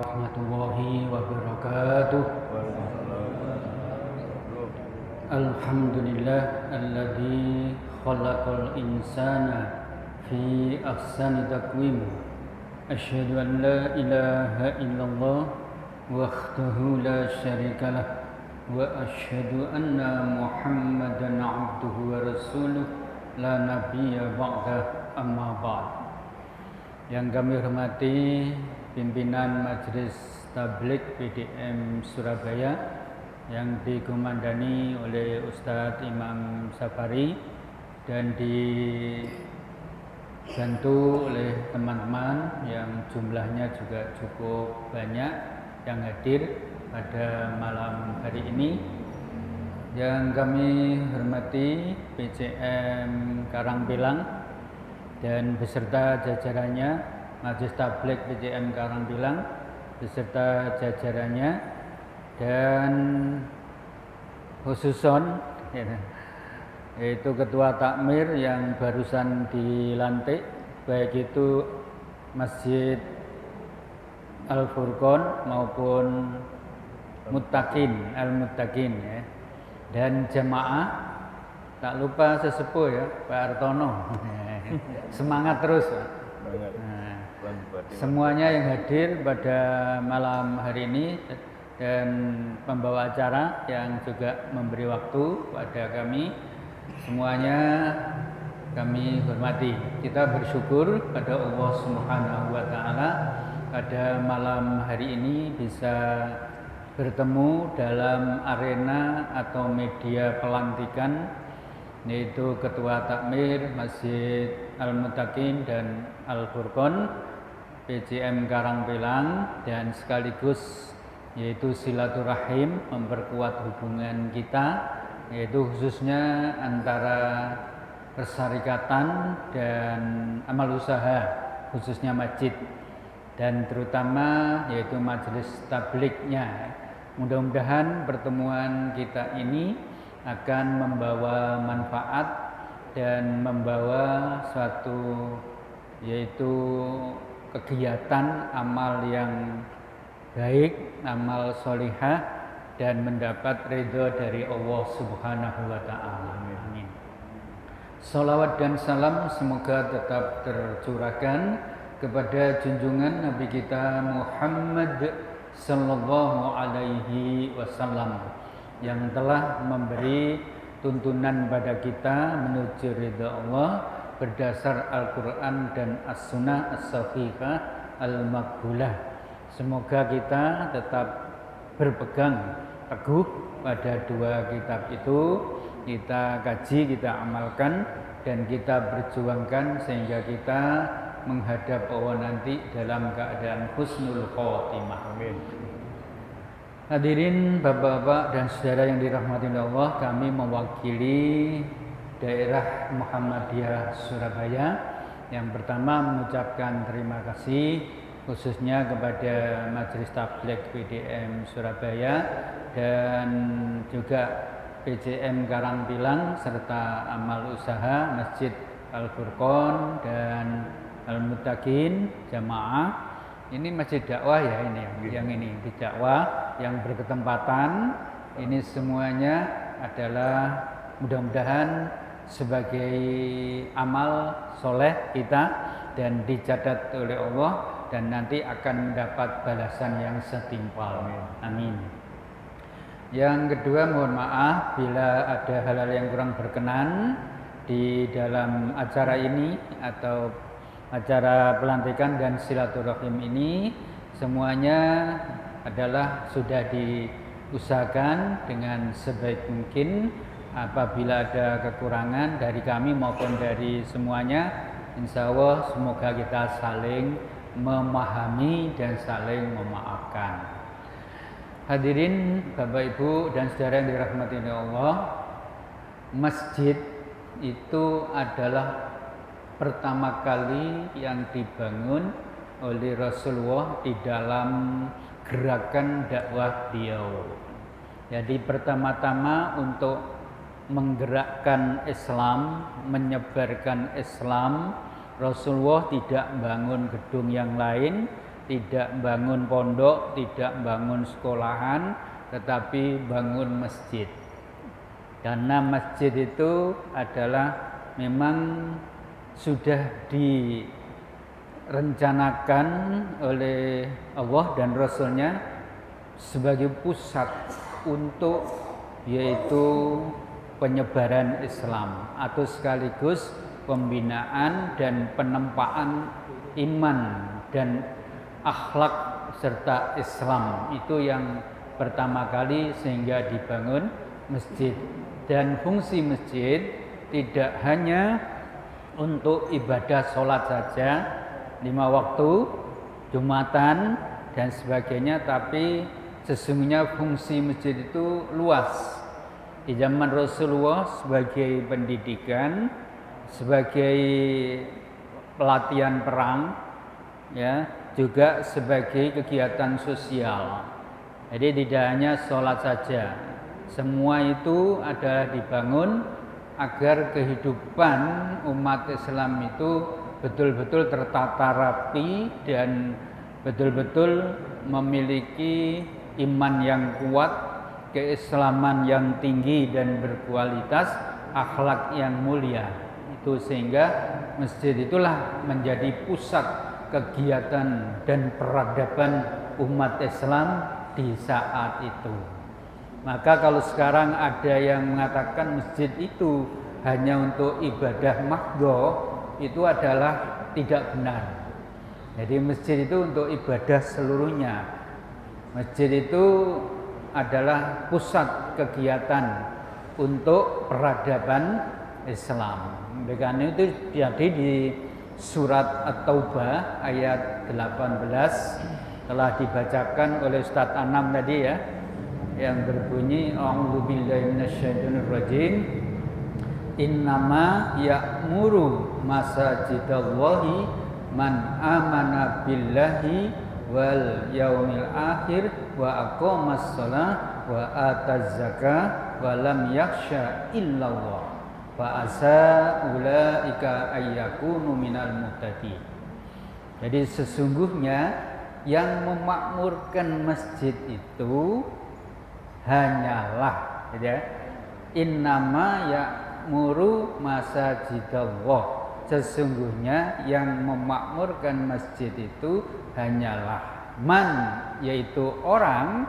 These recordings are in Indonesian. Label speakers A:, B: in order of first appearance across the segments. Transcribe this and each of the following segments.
A: Warahmatullahi wabarakatuh. Alhamdulillah alladzi khalaqal insana fi ahsani taqwim. Asyhadu an la ilaha illallah wahdahu la syarikalah wa asyhadu anna Muhammadan abduhu wa rasuluh la nabiyya ba'da amma ba'd. Yang kami hormati pimpinan Majelis Tabligh PDM Surabaya yang dikomandani oleh Ustadz Imam Safari dan dibantu oleh teman-teman yang jumlahnya juga cukup banyak yang hadir pada malam hari ini. Yang kami hormati PCM Karangpilang dan beserta jajarannya, Majelis Tabligh PCM Karangpilang beserta jajarannya, dan khususon yaitu Ketua Takmir yang barusan dilantik, baik itu Masjid Al-Furqon maupun Al-Muttaqin ya. Dan jamaah, tak lupa sesepuh ya, Pak Artono. Semangat terus Pak. Nah, semuanya yang hadir pada malam hari ini dan pembawa acara yang juga memberi waktu pada kami, semuanya kami hormati. Kita bersyukur pada Allah Subhanahu wa taala pada malam hari ini bisa bertemu dalam arena atau media pelantikan, yaitu Ketua Takmir Masjid Al-Muttaqin dan Al-Furqon PCM Karangpilang, dan sekaligus yaitu silaturahim, memperkuat hubungan kita, yaitu khususnya antara persyarikatan dan amal usaha, khususnya masjid, dan terutama yaitu majelis tablighnya. Mudah-mudahan pertemuan kita ini akan membawa manfaat dan membawa suatu yaitu kegiatan amal yang baik, amal solihah, dan mendapat ridho dari Allah Subhanahu wa taala. Amin. Salawat dan salam semoga tetap tercurahkan kepada junjungan Nabi kita Muhammad sallallahu alaihi wasallam yang telah memberi tuntunan pada kita menuju ridha Allah berdasar Al-Quran dan As-Sunnah As-Sahihah Al-Maqbulah. Semoga kita tetap berpegang teguh pada dua kitab itu, kita kaji, kita amalkan, dan kita berjuangkan sehingga kita menghadap Allah nanti dalam keadaan husnul khotimah. Amin. Hadirin bapak-bapak dan saudara yang dirahmati Allah, kami mewakili daerah Muhammadiyah Surabaya yang pertama mengucapkan terima kasih khususnya kepada Majelis Tabligh PDM Surabaya dan juga PCM Karangpilang serta amal usaha Masjid Al-Furqon dan Al-Muttaqin jamaah. Ini masjid dakwah ya, ini yang ini di dakwah yang berketempatan. Ini semuanya adalah mudah-mudahan sebagai amal soleh kita dan dicatat oleh Allah dan nanti akan mendapat balasan yang setimpal. Amin. Yang kedua, mohon maaf bila ada hal-hal yang kurang berkenan di dalam acara ini atau acara pelantikan dan silaturahim ini. Semuanya adalah sudah diusahakan dengan sebaik mungkin. Apabila ada kekurangan dari kami maupun dari semuanya, insya Allah semoga kita saling memahami dan saling memaafkan. Hadirin Bapak Ibu dan saudara yang dirahmati Allah, masjid itu adalah pertama kali yang dibangun oleh Rasulullah di dalam gerakan dakwah beliau. Jadi pertama-tama untuk menggerakkan Islam, menyebarkan Islam, Rasulullah tidak bangun gedung yang lain, tidak bangun pondok, tidak bangun sekolahan, tetapi bangun masjid. Karena masjid itu adalah memang sudah direncanakan oleh Allah dan Rasulnya sebagai pusat untuk yaitu penyebaran Islam atau sekaligus pembinaan dan penempaan iman dan akhlak serta Islam. Itu yang pertama kali sehingga dibangun masjid. Dan fungsi masjid tidak hanya untuk ibadah sholat saja 5 waktu, Jumatan dan sebagainya, tapi sesungguhnya fungsi masjid itu luas. Di zaman Rasulullah sebagai pendidikan, sebagai pelatihan perang, ya, juga sebagai kegiatan sosial. Jadi tidak hanya sholat saja, semua itu adalah dibangun agar kehidupan umat Islam itu betul-betul tertata rapi dan betul-betul memiliki iman yang kuat, keislaman yang tinggi dan berkualitas, akhlak yang mulia. Itu sehingga masjid itulah menjadi pusat kegiatan dan peradaban umat Islam di saat itu. Maka kalau sekarang ada yang mengatakan masjid itu hanya untuk ibadah mahdho, itu adalah tidak benar. Jadi masjid itu untuk ibadah seluruhnya. Masjid itu adalah pusat kegiatan untuk peradaban Islam. Karena itu jadi di surat At-Taubah ayat 18 telah dibacakan oleh Ustadz Anam tadi ya, yang berbunyi a'udzubillahi minasyaitonirrajim, innama ya'muru masajidallahi man amana billahi wal yaumil akhir wa aqamas shalah wa ataz zakah wa lam yakhsha illallah fa asa ulaika ayyakunu minal muhtadin. Jadi sesungguhnya yang memakmurkan masjid itu hanyalah ya, innama ya'muru masajidallah, sesungguhnya yang memakmurkan masjid itu hanyalah man, yaitu orang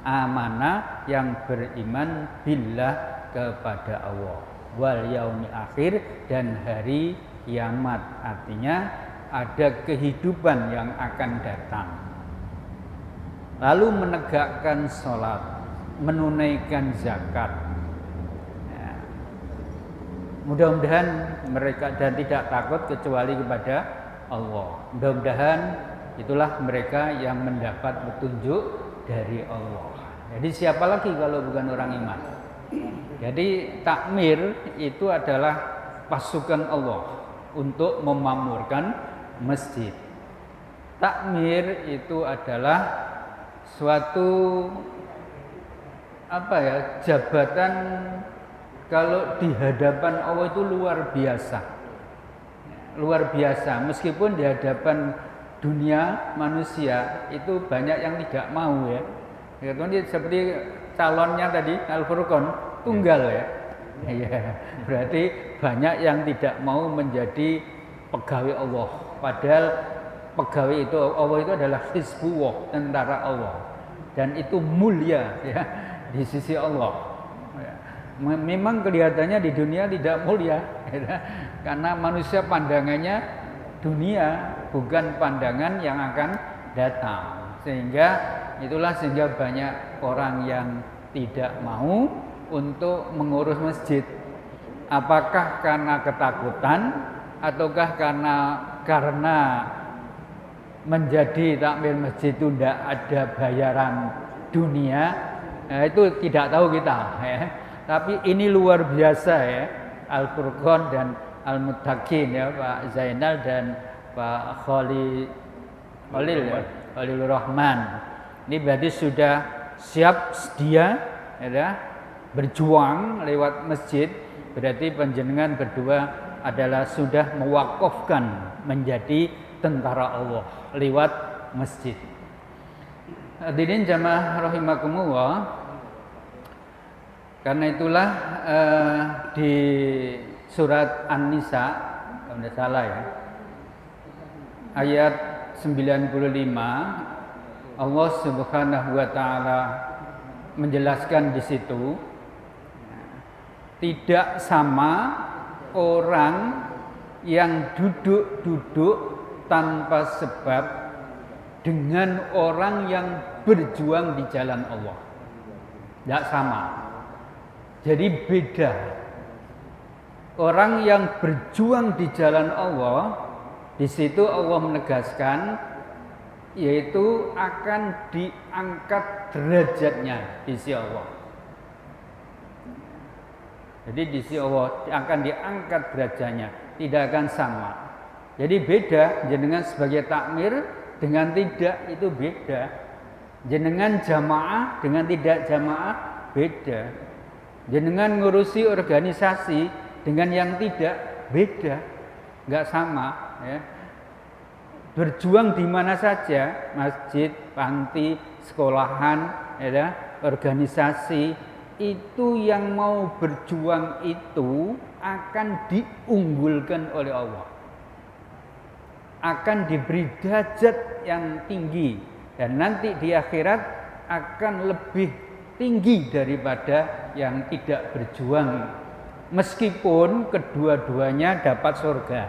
A: amanah yang beriman billah kepada Allah, wal yaumil akhir, dan hari kiamat, artinya ada kehidupan yang akan datang. Lalu menegakkan sholat, menunaikan zakat. Ya. Mudah-mudahan mereka dan tidak takut kecuali kepada Allah. Mudah-mudahan itulah mereka yang mendapat petunjuk dari Allah. Jadi siapa lagi kalau bukan orang iman? Jadi takmir itu adalah pasukan Allah untuk memakmurkan masjid. Takmir itu adalah suatu jabatan kalau di hadapan Allah itu luar biasa. Luar biasa, meskipun di hadapan dunia manusia itu banyak yang tidak mau ya. Seperti calonnya tadi Al-Furqan tunggal ya. Ya, berarti banyak yang tidak mau menjadi pegawai Allah. Padahal pegawai itu Allah itu adalah Hizbullah, tentara Allah, dan itu mulia ya di sisi Allah. Memang kelihatannya di dunia tidak mulia ya, karena manusia pandangannya dunia, bukan pandangan yang akan datang. Sehingga banyak orang yang tidak mau untuk mengurus masjid. Apakah karena ketakutan ataukah karena menjadi takmir masjid itu tidak ada bayaran dunia? Nah, itu tidak tahu kita ya. Tapi ini luar biasa ya, Al-Furqan dan Al-Muttaqin ya, Pak Zainal dan Pak Khalilur Rahman. Ini berarti sudah siap sedia ya, berjuang lewat masjid. Berarti panjenengan berdua adalah sudah mewakafkan menjadi tentara Allah lewat masjid. Hadirin jamaah rahimakumullah. Karena itulah di surat An-Nisa, kalau tidak salah ya, ayat 95, Allah Subhanahu wa taala menjelaskan di situ, tidak sama orang yang duduk-duduk tanpa sebab dengan orang yang berjuang di jalan Allah. Tidak sama. Jadi beda. Orang yang berjuang di jalan Allah, di situ Allah menegaskan, yaitu akan diangkat derajatnya di sisi Allah. Jadi di sisi Allah akan diangkat derajatnya, tidak akan sama. Jadi beda, jenengan sebagai takmir dengan tidak itu beda. Jenengan jamaah dengan tidak jamaah beda. Jenengan ngurusi organisasi dengan yang tidak beda, nggak sama ya. Berjuang di mana saja, masjid, panti, sekolahan, ya, organisasi, itu yang mau berjuang itu akan diunggulkan oleh Allah, akan diberi derajat yang tinggi, dan nanti di akhirat akan lebih tinggi daripada yang tidak berjuang, meskipun kedua-duanya dapat surga,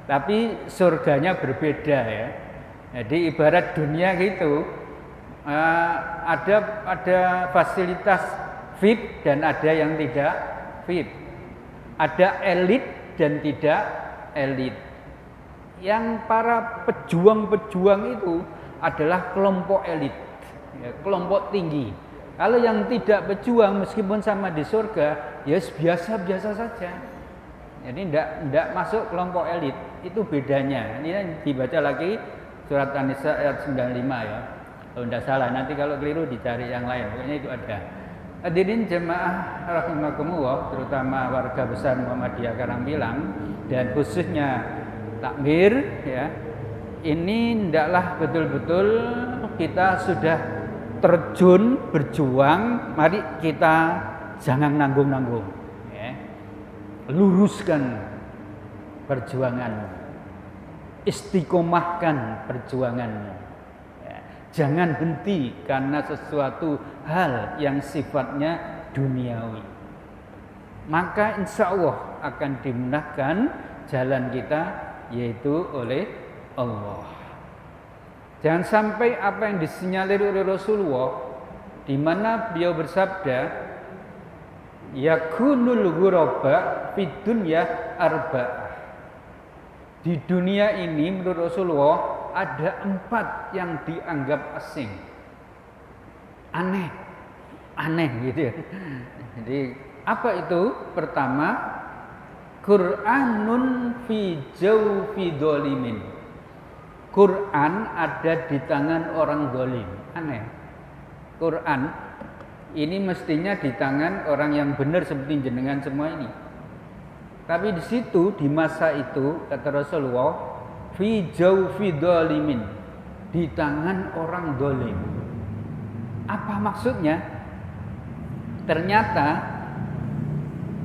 A: tapi surganya berbeda ya. Jadi ibarat dunia gitu, ada fasilitas VIP dan ada yang tidak VIP, ada elit dan tidak elit. Yang para pejuang-pejuang itu adalah kelompok elit, ya, kelompok tinggi. Kalau yang tidak berjuang meskipun sama di surga, ya biasa-biasa saja. Jadi tidak masuk kelompok elit, itu bedanya. Ini dibaca lagi surat An-Nisa ayat 95 ya. Kalau tidak salah, nanti kalau keliru dicari yang lain. Pokoknya itu ada. Hadirin jemaah rahimakumullah, terutama warga besar Muhammadiyah Karangpilang dan khususnya takmir ya. Ini hendaklah betul-betul kita sudah terjun berjuang, mari kita jangan nanggung-nanggung ya. Luruskan perjuanganmu, istiqomahkan perjuanganmu ya. Jangan henti karena sesuatu hal yang sifatnya duniawi, maka insya Allah akan dimudahkan jalan kita, yaitu oleh Allah. Jangan sampai apa yang disinyalir oleh Rasulullah, di mana beliau bersabda, yakunul ghuraba fid dunya arba'ah. Di dunia ini menurut Rasulullah ada 4 yang dianggap asing, aneh gitu ya. Jadi apa itu? Pertama, Qur'anun fi jawfi dzalimin. Quran ada di tangan orang zalim. Aneh. Quran ini mestinya di tangan orang yang benar seperti jenengan semua ini. Tapi di situ di masa itu kata Rasulullah, fi jawfi dzalimin, di tangan orang zalim. Apa maksudnya? Ternyata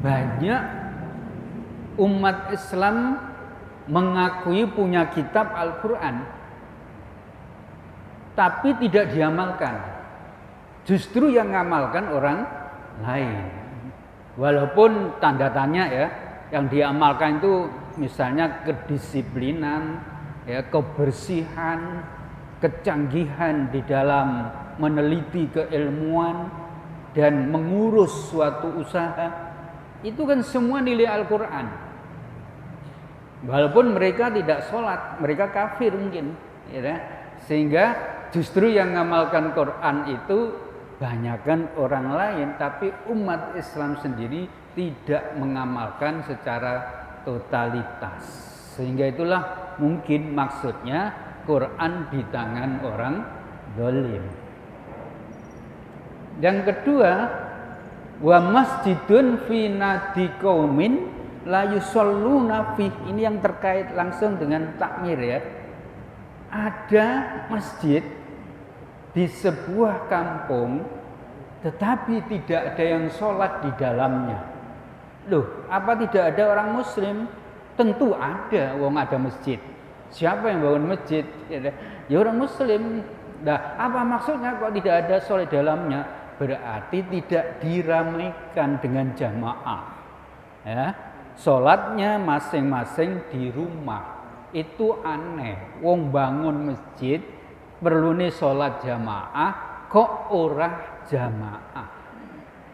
A: banyak umat Islam mengakui punya kitab Al-Quran, tapi tidak diamalkan. Justru yang ngamalkan orang lain. Walaupun tanda tanya ya, yang diamalkan itu misalnya kedisiplinan, ya, kebersihan, kecanggihan di dalam meneliti keilmuan dan mengurus suatu usaha, itu kan semua nilai Al-Quran. Walaupun mereka tidak sholat, mereka kafir mungkin, ya, sehingga justru yang ngamalkan Quran itu banyakkan orang lain, tapi umat Islam sendiri tidak mengamalkan secara totalitas. Sehingga itulah mungkin maksudnya Quran di tangan orang zalim. Yang kedua, wa masjidun fi nadi qaumin la yusalluna fih. Ini yang terkait langsung dengan takmir ya. ada masjid di sebuah kampung tetapi tidak ada yang sholat di dalamnya. Loh, apa tidak ada orang muslim? Tentu ada, wong ada masjid. Siapa yang bangun masjid? Ya orang muslim. Nah, apa maksudnya kok tidak ada sholat di dalamnya? Berarti tidak diramaikan dengan jamaah. Ya, sholatnya masing-masing di rumah. Itu aneh. Wong bangun masjid perlu nih sholat jamaah, kok ora jamaah.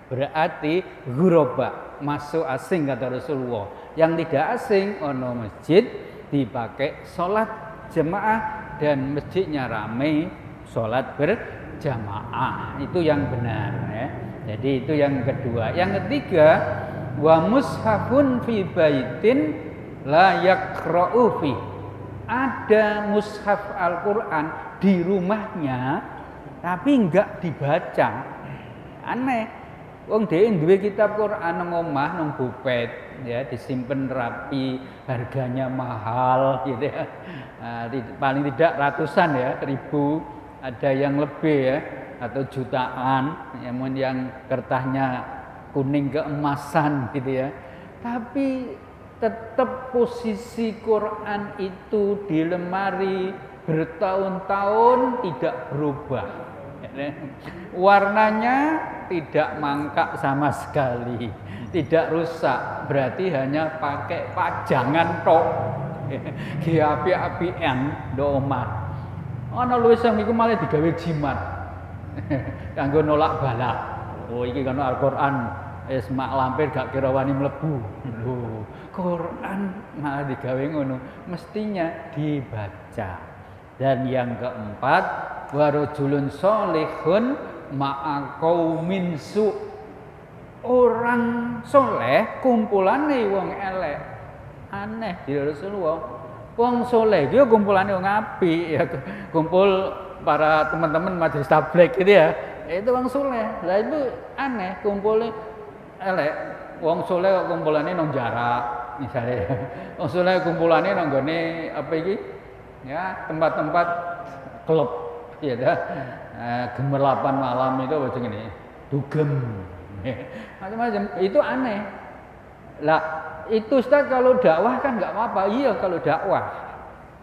A: Berarti ghuraba, masuk asing kata Rasulullah. Yang tidak asing ono masjid dipakai sholat jamaah dan masjidnya ramai sholat berjamaah. Itu yang benar ya. Jadi itu yang kedua. Yang ketiga, wa mushafun fi baitin la yaqra'u fi. Ada mushaf Al-Qur'an di rumahnya tapi enggak dibaca. Aneh. Wong dhewe duwe kitab Quran nang omah nang bupet ya, disimpen rapi, harganya mahal gitu ya. Paling tidak ratusan ya, ribu, ada yang lebih ya, atau jutaan, yang kertasnya kuning keemasan gitu ya. Tapi tetap posisi Quran itu di lemari bertahun-tahun tidak berubah. Warnanya tidak mangkak sama sekali, tidak rusak, berarti hanya pakai pajangan tok. Ki api-apian do omah. Ana luwih sing iku malah digawe jimat. Kanggo nolak balak. Oh iki kan Al-Qur'an wis mak lampir gak kira wani mlebu. Lho, Quran malah digawe ngono, mestinya dibaca. Dan yang keempat, warajulun sholihun ma'a qaumin su. Orang soleh kumpulane wong elek. Aneh di Rasulullah. Wong soleh itu kumpulane wong apik ya, kumpul para teman-teman majelis tabligh gitu ya. Itu wong soleh. Lah itu aneh kumpulnya elek. Wong soleh kok kumpulane nang jarak misalnya. Wong soleh kumpulane nang gone apa iki? Ya, tempat-tempat klub ya dah. Gemerlapan malam itu apa ini? Dugem. Macam-macam. Itu aneh. Lah, itu Ustaz kalau dakwah kan enggak apa-apa. Iya kalau dakwah.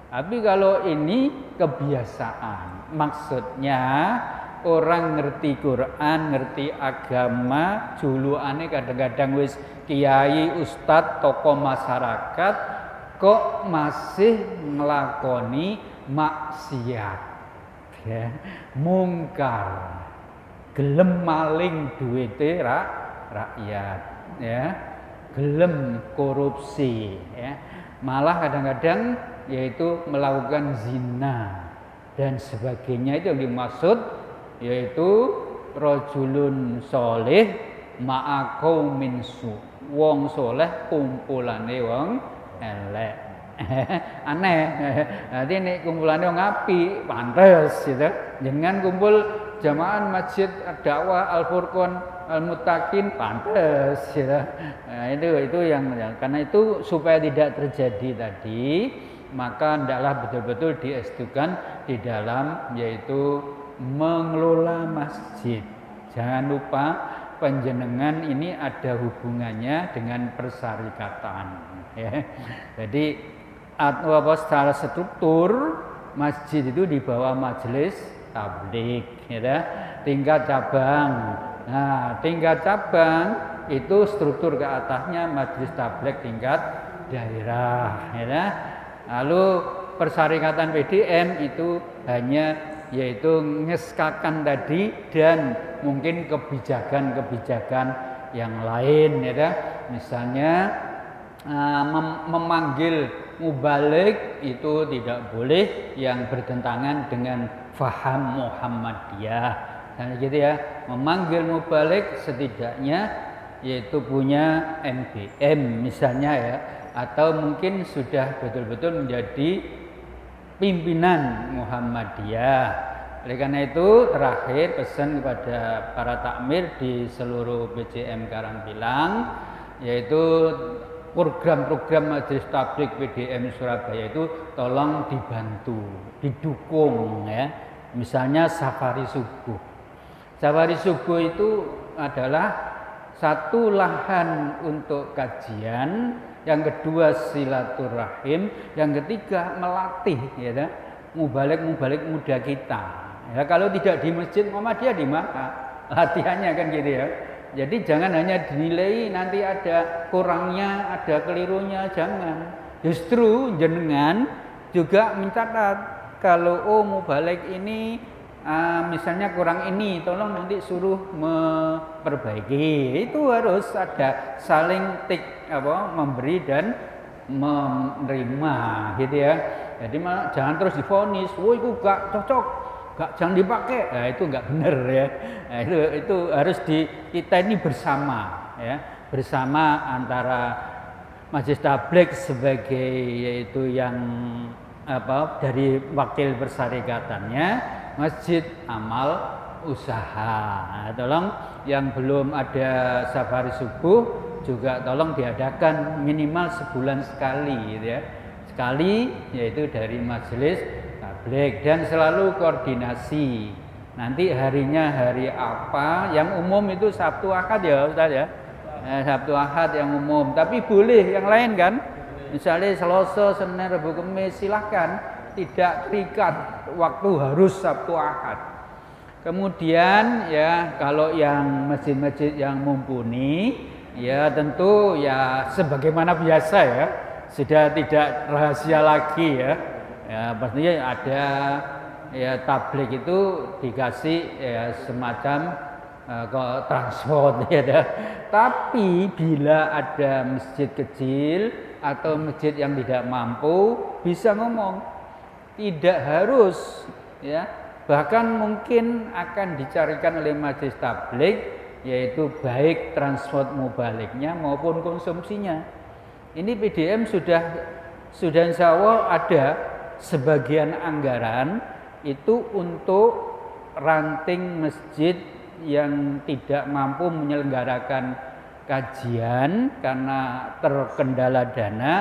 A: Tapi kalau ini kebiasaan. Maksudnya orang ngerti Quran, ngerti agama, julukane kadang-kadang wis kiai, ustadz, tokoh masyarakat kok masih ngelakoni maksiat ya, mungkar, gelem maling duwite rakyat ya, gelem korupsi ya, malah kadang-kadang yaitu melakukan zina dan sebagainya. Itu yang dimaksud yaitu rajulun sholih ma'a qaumin su. Wong soleh kumpulane wong elek. Aneh. Nanti nek kumpulane wong apik, pantes gitu. Jangan kumpul jamaah masjid dakwah Al-Furqan Al-Muttaqin pantes gitu. Nah, itu yang karena itu supaya tidak terjadi tadi, maka hendaklah betul-betul diestukan di dalam yaitu mengelola masjid. Jangan lupa panjenengan ini ada hubungannya dengan persyarikatan ya. Jadi apa secara struktur masjid itu di bawah majelis tabligh ya, tingkat cabang. Nah, tingkat cabang itu struktur ke atasnya majelis tabligh tingkat daerah ya. Lalu persyarikatan PDM itu hanya yaitu ngeskakan tadi dan mungkin kebijakan-kebijakan yang lain ya. Misalnya memanggil mubalik itu tidak boleh yang bertentangan dengan faham Muhammadiyah. Dan gitu ya, memanggil mubalik setidaknya yaitu punya MBM misalnya ya, atau mungkin sudah betul-betul menjadi pimpinan Muhammadiyah. Oleh karena itu terakhir pesan kepada para takmir di seluruh BCM Karangpilang yaitu program-program Majelis Tabligh PDM Surabaya itu tolong dibantu, didukung ya. Misalnya safari subuh. Safari subuh itu adalah satu lahan untuk kajian, yang kedua silaturahim, yang ketiga melatih ya, mubalik muda kita. Ya, kalau tidak di Masjid Muhammadiyah di mana? Latihannya kan gitu ya. Jadi jangan hanya dinilai nanti ada kurangnya, ada kelirunya, jangan. Justru jenengan juga mencatat kalau mubalik ini misalnya kurang ini, tolong nanti suruh memperbaiki. Itu harus ada saling memberi dan menerima gitu ya. Jadi jangan terus divonis, "Oh itu gak cocok, jangan dipakai." Nah, itu nggak benar ya. Nah, itu harus kita ini bersama ya, bersama antara Majelis Tabligh sebagai yaitu yang dari wakil persyarikatannya, Masjid Amal Usaha. Nah, tolong yang belum ada safari subuh juga tolong diadakan minimal sebulan sekali gitu ya. Sekali yaitu dari Majelis Tabligh, dan selalu koordinasi. Nanti harinya hari apa? Yang umum itu Sabtu Ahad ya Ustaz ya. Sabtu Ahad yang umum, tapi boleh yang lain kan? Misalnya Selasa, Senin, Rabu, Kamis, silahkan. Tidak terikat waktu harus Sabtu Ahad. Kemudian ya kalau yang masjid-masjid yang mumpuni ya tentu ya sebagaimana biasa ya, sudah tidak rahasia lagi ya. Ya pastinya ada ya tabligh itu dikasih ya semacam transport ya. Tapi bila ada masjid kecil atau masjid yang tidak mampu, bisa ngomong, tidak harus ya. Bahkan mungkin akan dicarikan oleh Majelis Tabligh yaitu baik transport mubaliknya maupun konsumsinya. Ini PDM sudah insya Allah ada sebagian anggaran itu untuk ranting masjid yang tidak mampu menyelenggarakan kajian karena terkendala dana.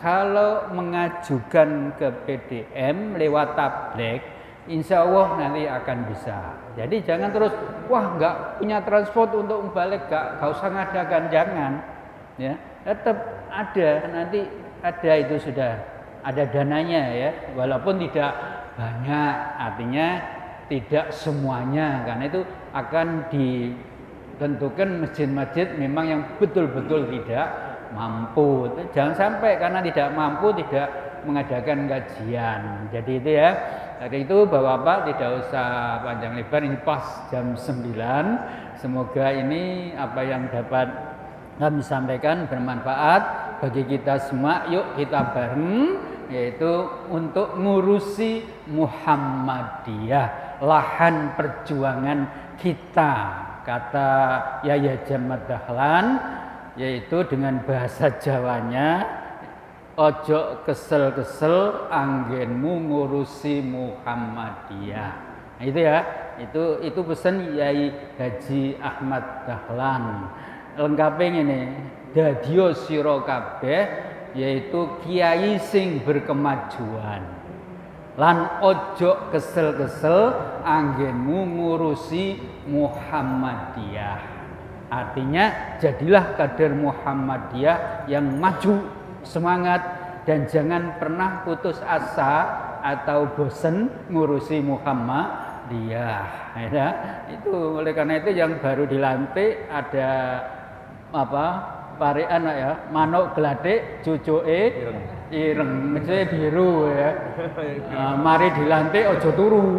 A: Kalau mengajukan ke PDM lewat tabligh, insya Allah nanti akan bisa. Jadi jangan terus, wah nggak punya transport untuk balik, nggak usah ngadakan, jangan. Ya, tetap ada, nanti ada, itu sudah ada dananya ya, walaupun tidak banyak, artinya tidak semuanya, karena itu akan ditentukan masjid-masjid memang yang betul-betul tidak mampu. Jangan sampai karena tidak mampu tidak mengadakan kajian. Jadi itu ya. Jadi itu Bapak-bapak tidak usah panjang lebar, ini pas jam 9. Semoga ini apa yang dapat kami sampaikan bermanfaat bagi kita semua. Yuk kita bareng, yaitu untuk ngurusi Muhammadiyah, lahan perjuangan kita. Kata Yahya Jammad Dahlan, yaitu dengan bahasa Jawanya, ojo kesel-kesel anggenmu ngurusi Muhammadiyah. Nah, itu ya, itu pesan Yai Haji Ahmad Dahlan. Lengkapnya ini, dadio sira kabeh yaitu kiai sing berkemajuan. Lan ojo kesel-kesel anggenmu ngurusi Muhammadiyah. Artinya jadilah kader Muhammadiyah yang maju, semangat, dan jangan pernah putus asa atau bosan ngurusi Muhammadiyah. Ya, itu oleh karena itu yang baru dilantik ada parian ya, manuk gladek cucuke ireng, mesti biru ya. Mari dilantik ojo turu.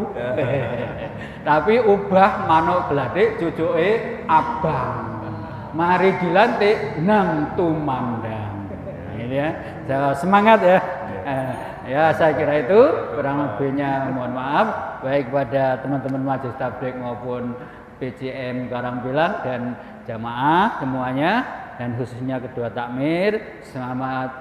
A: Tapi ubah manuk gladek cucuke abang. Mari dilantik nang tumandang. Ini ya. Semangat ya. Ya saya kira itu, kurang lebihnya mohon maaf baik pada teman-teman Majelis Tabligh maupun PCM Karangpilang dan jamaah semuanya, dan khususnya kedua takmir. Selamat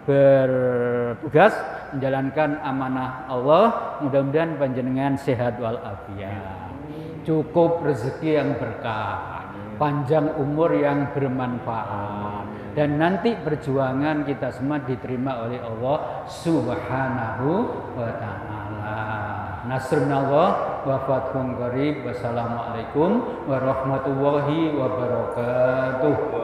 A: bertugas menjalankan amanah Allah. Mudah-mudahan panjenengan sehat walafiat, cukup rezeki yang berkah, panjang umur yang bermanfaat, dan nanti perjuangan kita semua diterima oleh Allah Subhanahu wa taala. Nasrullah wa fathun qarib. Wassalamualaikum warahmatullahi wabarakatuh.